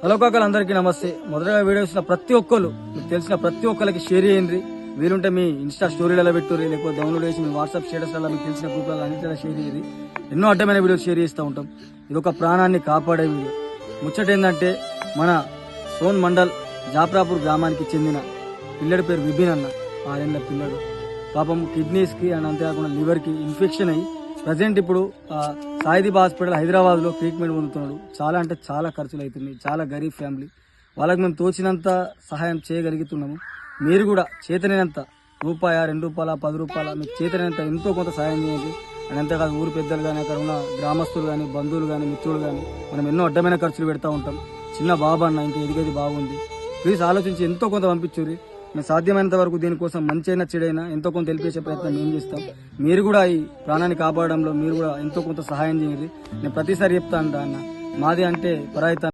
Hello కాకలు అందరికీ నమస్తే. మొదటగా వీడియో చూసిన ప్రతి ఒక్కరు మీకు తెలిసిన ప్రతి ఒక్కరికి షేర్ చేయండి. వీలుంటే మీ ఇన్స్టా స్టోరీలలో పెట్టుర్రి, లేకపోతే డౌన్లోడ్ చేసి మీ వాట్సాప్ స్టేటస్లలో మీకు తెలిసిన గ్రూప్లలో అన్నిటిలో షేర్ చేయండి. ఎన్నో అడ్డమైన వీడియోలు షేర్ చేస్తూ ఉంటాం. ఇది ఒక ప్రాణాన్ని కాపాడే వీడియో. ముచ్చట ఏంటంటే మన సోన్ మండల్ జాప్రాపూర్ గ్రామానికి చెందిన పిల్లడి పేరు విభిన్ అన్న. 6 ఏళ్ల పిల్లడు. పాపం కిడ్నీస్కి అండ్ అంతేకాకుండా లివర్కి ఇన్ఫెక్షన్ అయ్యి ప్రజెంట్ ఇప్పుడు సాయిదీప్ హాస్పిటల్ హైదరాబాద్లో ట్రీట్మెంట్ పొందుతున్నాడు. చాలా అంటే చాలా ఖర్చులు అవుతున్నాయి. చాలా గరీబ్ ఫ్యామిలీ. వాళ్ళకి మేము తోచినంత సహాయం చేయగలుగుతున్నాము. మీరు కూడా చేతనైనంత రూపాయ, 2 రూపాయల, 10 రూపాయల మీకు చేతనైనంత ఎంతో కొంత సహాయం చేయండి. అండ్ అంతేకాదు ఊరు పెద్దలు కానీ, అక్కడ ఉన్న గ్రామస్తులు కానీ, బంధువులు కానీ, మిత్రులు కానీ మనం ఎన్నో అడ్డమైన ఖర్చులు పెడతా ఉంటాం. చిన్న బాబు అన్న ఇంకా ఎదిగేది బాగుంది. ప్లీజ్ ఆలోచించి ఎంతో కొంత పంపించుర్రి. మేము సాధ్యమైనంత వరకు దీనికోసం మంచైనా చెడైనా ఎంతో కొంత తెలిపేసే ప్రయత్నం మేము చేస్తాం. మీరు కూడా ఈ ప్రాణాన్ని కాపాడడంలో మీరు కూడా ఎంతో కొంత సహాయం చేయండి. నేను ప్రతిసారి చెప్తాను అన్న, మాది అంటే పరాయిత